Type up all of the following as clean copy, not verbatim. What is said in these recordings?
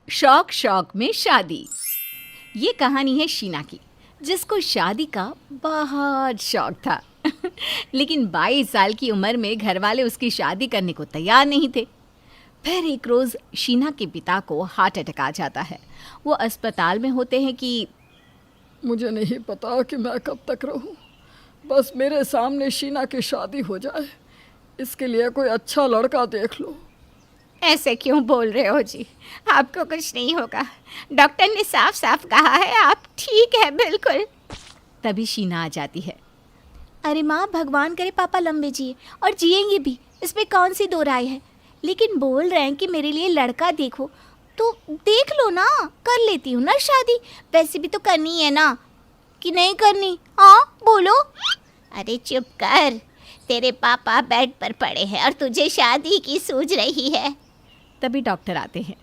शौक शौक में शादी। ये कहानी है शीना की, जिसको शादी का बहुत शौक था लेकिन 22 साल की उम्र में घर वाले उसकी शादी करने को तैयार नहीं थे। फिर एक रोज़ शीना के पिता को हार्ट अटैक आ जाता है। वो अस्पताल में होते हैं कि मुझे नहीं पता कि मैं कब तक रहूं। बस मेरे सामने शीना की शादी हो जाए, इसके लिए कोई अच्छा लड़का देख लो। ऐसे क्यों बोल रहे हो जी? आपको कुछ नहीं होगा। डॉक्टर ने साफ साफ कहा है आप ठीक है बिल्कुल। तभी शीना आ जाती है। अरे माँ, भगवान करे पापा लंबे जिए और जिएंगे भी, इसमें कौन सी दो राय है। लेकिन बोल रहे हैं कि मेरे लिए लड़का देखो, तो देख लो ना, कर लेती हूँ ना शादी। वैसे भी तो करनी है ना, कि नहीं करनी? हाँ बोलो। अरे चुप कर, तेरे पापा बेड पर पड़े हैं और तुझे शादी की सूझ रही है। तभी डॉक्टर आते हैं।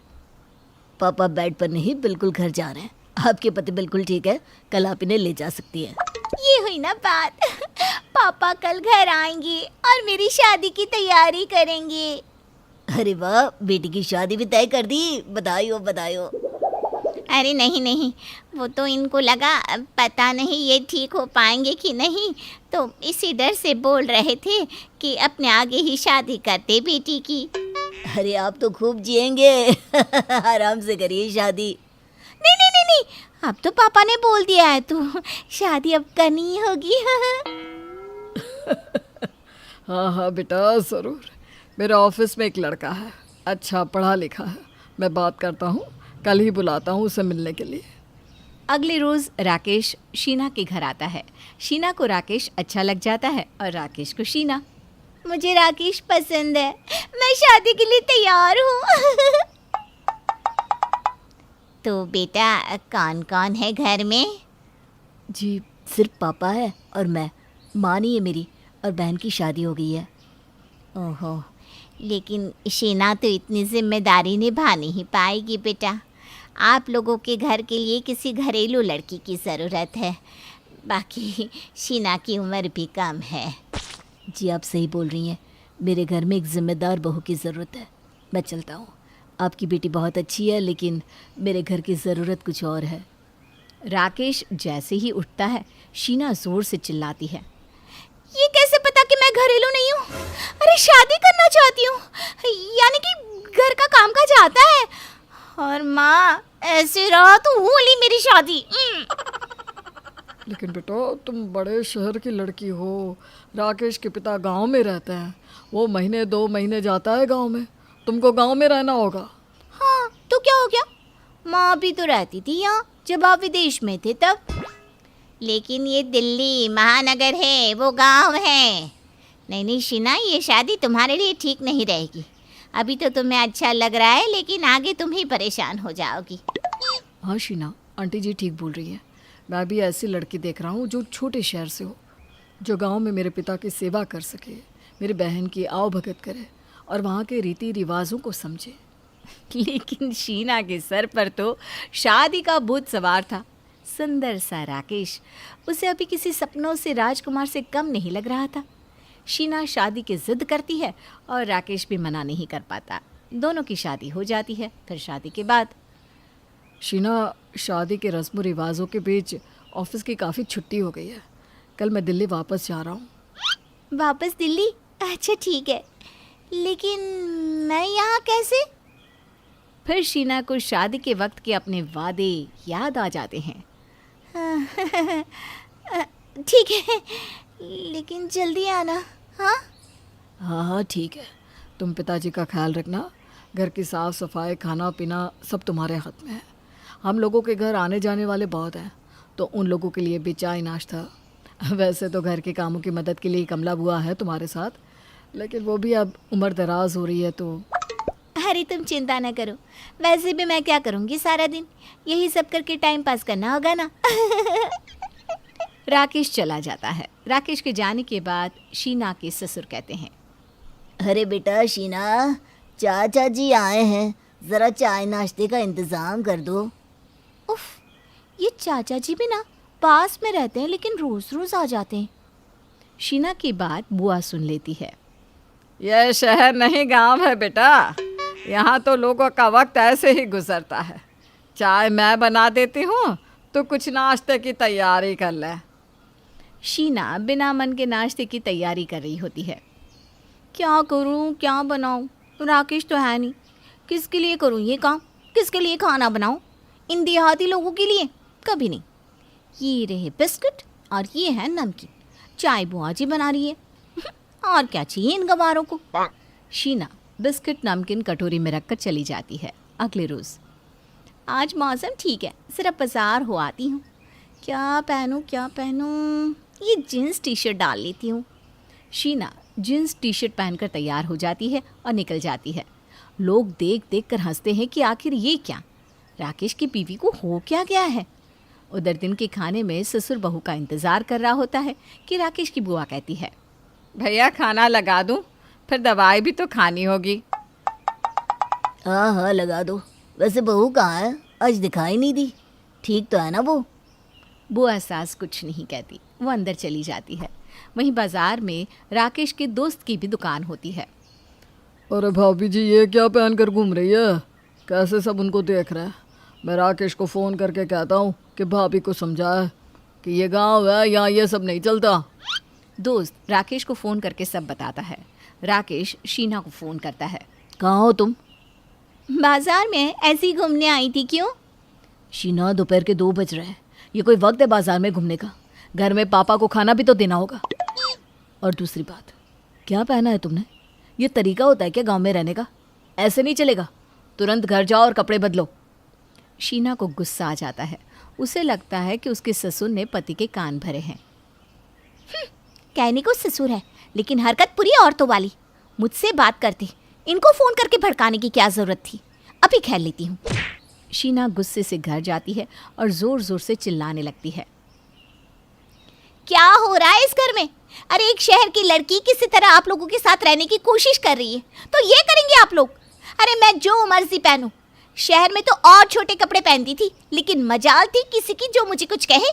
पापा बेड पर नहीं, बिल्कुल घर जा रहे हैं। आपके पति बिल्कुल ठीक है, कल आप इन्हें ले जा सकती हैं। ये हुई ना बात पापा कल घर आएंगे और मेरी शादी की तैयारी करेंगे। अरे वाह, बेटी की शादी भी तय कर दी, बधाई हो बधाई हो। अरे नहीं नहीं, वो तो इनको लगा पता नहीं ये ठीक हो पाएंगे कि नहीं, तो इसी डर से बोल रहे थे कि अपने आगे ही शादी करते बेटी की। अरे आप तो खूब जिएंगे आराम से करिए शादी। नहीं नहीं नहीं नहीं, अब तो पापा ने बोल दिया है तो शादी अब करनी ही होगी हाँ हाँ बेटा, ज़रूर। मेरे ऑफिस में एक लड़का है, अच्छा पढ़ा लिखा है। मैं बात करता हूँ, कल ही बुलाता हूँ उसे मिलने के लिए। अगले रोज़ राकेश शीना के घर आता है। शीना को राकेश अच्छा लग जाता है और राकेश को शीना। मुझे राकेश पसंद है, मैं शादी के लिए तैयार हूँ तो बेटा कौन कौन है घर में? जी सिर्फ पापा है और मैं। माँ नहीं है मेरी, और बहन की शादी हो गई है। ओहो, लेकिन शीना तो इतनी जिम्मेदारी निभा नहीं पाएगी बेटा। आप लोगों के घर के लिए किसी घरेलू लड़की की ज़रूरत है। बाकी शीना की उम्र भी कम है। जी आप सही बोल रही हैं, मेरे घर में एक जिम्मेदार बहू की ज़रूरत है। मैं चलता हूँ। आपकी बेटी बहुत अच्छी है, लेकिन मेरे घर की ज़रूरत कुछ और है। राकेश जैसे ही उठता है, शीना ज़ोर से चिल्लाती है। ये कैसे पता कि मैं घरेलू नहीं हूँ? अरे शादी करना चाहती हूँ, यानी कि घर का काम काज आता है। और माँ, ऐसे रहा तो होली मेरी शादी। लेकिन बेटा, तुम बड़े शहर की लड़की हो, राकेश के पिता गांव में रहते हैं। वो महीने 2 महीने जाता है गांव में, तुमको गांव में रहना होगा। हाँ तो क्या हो गया, माँ भी तो रहती थी यहाँ जब आप विदेश में थे तब। लेकिन ये दिल्ली महानगर है, वो गांव है। नहीं नहीं शीना, ये शादी तुम्हारे लिए ठीक नहीं रहेगी। अभी तो तुम्हें अच्छा लग रहा है, लेकिन आगे तुम ही परेशान हो जाओगी। हाँ शीना, आंटी जी ठीक बोल रही है। मैं भी ऐसी लड़की देख रहा हूँ जो छोटे शहर से हो, जो गांव में मेरे पिता की सेवा कर सके, मेरी बहन की आओ भगत करे और वहाँ के रीति रिवाजों को समझे। लेकिन शीना के सर पर तो शादी का भूत सवार था। सुंदर सा राकेश उसे अभी किसी सपनों से राजकुमार से कम नहीं लग रहा था। शीना शादी की जिद करती है और राकेश भी मना नहीं कर पाता। दोनों की शादी हो जाती है। फिर शादी के बाद शीना, शादी के रस्म रिवाजों के बीच ऑफिस की काफ़ी छुट्टी हो गई है। कल मैं दिल्ली वापस जा रहा हूँ। वापस दिल्ली? अच्छा ठीक है, लेकिन मैं यहाँ कैसे? फिर शीना को शादी के वक्त के अपने वादे याद आ जाते हैं। ठीक है, लेकिन जल्दी आना। हाँ हाँ हाँ ठीक है। तुम पिताजी का ख्याल रखना। घर की साफ़ सफाई, खाना पीना सब तुम्हारे हाथ में है। हम लोगों के घर आने जाने वाले बहुत हैं, तो उन लोगों के लिए भी चाय नाश्ता। वैसे तो घर के कामों की मदद के लिए कमला बुआ है तुम्हारे साथ, लेकिन वो भी अब उम्र दराज हो रही है तो। अरे तुम चिंता न करो, वैसे भी मैं क्या करूँगी सारा दिन, यही सब करके टाइम पास करना होगा ना राकेश चला जाता है। राकेश के जाने के बाद शीना के ससुर कहते हैं, अरे बेटा शीना, चाचा जी आए हैं, ज़रा चाय नाश्ते का इंतज़ाम कर दो। उफ, ये चाचा जी भी ना पास में रहते हैं, लेकिन रोज़ रोज़ आ जाते हैं। शीना की बात बुआ सुन लेती है। यह शहर नहीं गांव है बेटा, यहाँ तो लोगों का वक्त ऐसे ही गुजरता है। चाय मैं बना देती हूँ तो कुछ नाश्ते की तैयारी कर ले। शीना बिना मन के नाश्ते की तैयारी कर रही होती है। क्या करूं, क्या बनाऊं? राकेश तो है नहीं, किसके लिए करूं ये काम? किसके लिए खाना बनाऊं? इन देहाती लोगों के लिए? कभी नहीं। ये रहे बिस्किट और ये है नमकीन। चाय बुआ जी बना रही है। और क्या चाहिए इन गवारों को? शीना बिस्किट नमकीन कटोरी में रखकर चली जाती है। अगले रोज़, आज मौसम ठीक है, सिर्फ बाजार हो आती हूँ। क्या पहनूं, क्या पहनूं? ये जीन्स टी शर्ट डाल लेती हूँ। शीना जीन्स टी शर्ट पहनकर तैयार हो जाती है और निकल जाती है। लोग देख देख कर हंसते हैं कि आखिर ये क्या, राकेश की बीवी को हो क्या गया है। उधर दिन के खाने में ससुर बहू का इंतज़ार कर रहा होता है कि राकेश की बुआ कहती है, भैया खाना लगा दूँ, फिर दवाई भी तो खानी होगी। हाँ हाँ लगा दो। वैसे बहू कहाँ है? आज दिखाई नहीं दी। ठीक तो है ना वो? बुआ सास कुछ नहीं कहती, वो अंदर चली जाती है। वहीं बाजार में राकेश के दोस्त की भी दुकान होती है। अरे भाभी जी, ये क्या पहन कर घूम रही है? कैसे सब उनको देख रहे हैं। मैं राकेश को फ़ोन करके कहता हूँ कि भाभी को समझाए कि ये गांव है, यहाँ ये सब नहीं चलता। दोस्त राकेश को फ़ोन करके सब बताता है। राकेश शीना को फ़ोन करता है। कहाँ हो तुम? बाजार में ऐसे ही घूमने आई थी। क्यों? शीना, दोपहर के 2 बज रहे हैं। ये कोई वक्त है बाजार में घूमने का? घर में पापा को खाना भी तो देना होगा। और दूसरी बात, क्या पहना है तुमने? ये तरीका होता है क्या गांव में रहने का? ऐसे नहीं चलेगा। तुरंत घर जाओ और कपड़े बदलो। शीना को गुस्सा आ जाता है। उसे लगता है कि उसके ससुर ने पति के कान भरे हैं। कहने को ससुर है, लेकिन हरकत पूरी औरतों वाली। मुझसे बात करती, इनको फ़ोन करके भड़काने की क्या ज़रूरत थी? अभी खेल लेती हूँ। शीना गुस्से से घर जाती है और ज़ोर ज़ोर से चिल्लाने लगती है। क्या हो रहा है इस घर में? अरे एक शहर की लड़की किसी तरह आप लोगों के साथ रहने की कोशिश कर रही है, तो ये करेंगे आप लोग? अरे मैं जो मर्जी पहनूं। शहर में तो और छोटे कपड़े पहनती थी, लेकिन मजाल थी किसी की जो मुझे कुछ कहे।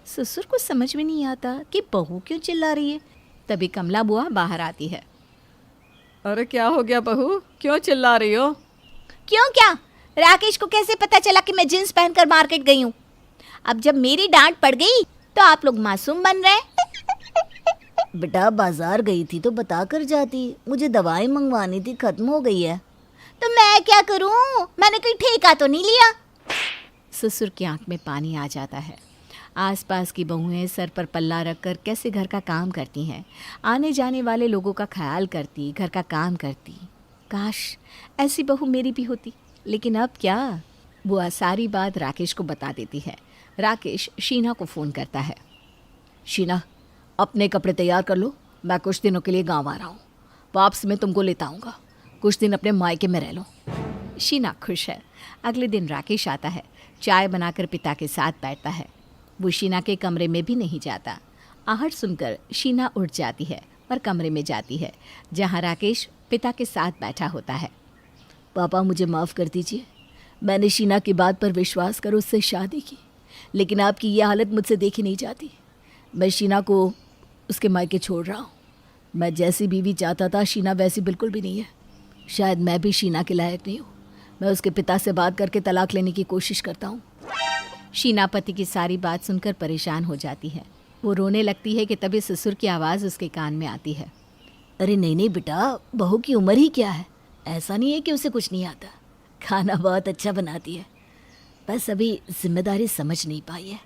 ससुर को समझ में नहीं आता कि बहू क्यों चिल्ला रही है। तभी कमला बुआ बाहर आती है। अरे क्या हो गया बहू, क्यों चिल्ला रही हो? क्यों क्या? राकेश को कैसे पता चला कि मैं जींस पहनकर मार्केट गई हूँ? अब जब मेरी डांट पड़ गई तो आप लोग मासूम बन रहे हैं। बेटा बाजार गई थी तो बता कर जाती। मुझे दवाई मंगवानी थी, खत्म हो गई है। तो मैं क्या करूँ? मैंने कोई ठेका तो नहीं लिया। ससुर की आंख में पानी आ जाता है। आसपास की बहुएं सर पर पल्ला रखकर कैसे घर का काम करती हैं, आने जाने वाले लोगों का ख्याल करती, घर का काम करती। काश ऐसी बहू मेरी भी होती, लेकिन अब क्या। बुआ सारी बात राकेश को बता देती है। राकेश शीना को फ़ोन करता है। शीना, अपने कपड़े तैयार कर लो, मैं कुछ दिनों के लिए गांव आ रहा हूँ। वापस मैं तुमको लेता आऊँगा। कुछ दिन अपने मायके में रह लो। शीना खुश है। अगले दिन राकेश आता है, चाय बनाकर पिता के साथ बैठता है। वो शीना के कमरे में भी नहीं जाता। आहट सुनकर शीना उठ जाती है और कमरे में जाती है, जहाँ राकेश पिता के साथ बैठा होता है। पापा मुझे माफ़ कर दीजिए। मैंने शीना की बात पर विश्वास कर उससे शादी की, लेकिन आपकी ये हालत मुझसे देखी नहीं जाती। मैं शीना को उसके मायके छोड़ रहा हूँ। मैं जैसी बीवी चाहता था शीना वैसी बिल्कुल भी नहीं है। शायद मैं भी शीना के लायक नहीं हूँ। मैं उसके पिता से बात करके तलाक लेने की कोशिश करता हूँ। शीना पति की सारी बात सुनकर परेशान हो जाती है। वो रोने लगती है कि तभी ससुर की आवाज़ उसके कान में आती है। अरे नहीं नहीं बेटा, बहू की उम्र ही क्या है। ऐसा नहीं है कि उसे कुछ नहीं आता। खाना बहुत अच्छा बनाती है, बस अभी जिम्मेदारी समझ नहीं पाई है।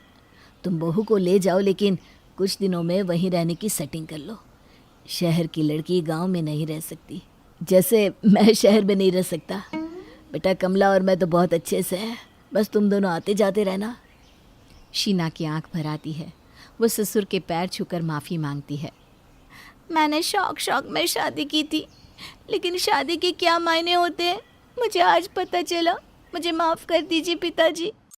तुम बहू को ले जाओ, लेकिन कुछ दिनों में वहीं रहने की सेटिंग कर लो। शहर की लड़की गांव में नहीं रह सकती, जैसे मैं शहर में नहीं रह सकता। बेटा कमला और मैं तो बहुत अच्छे से हैं, बस तुम दोनों आते जाते रहना। शीना की आंख भर आती है। वो ससुर के पैर छूकर माफ़ी मांगती है। मैंने शौक में शादी की थी, लेकिन शादी के क्या मायने होते हैं मुझे आज पता चला। मुझे माफ़ कर दीजिए पिताजी।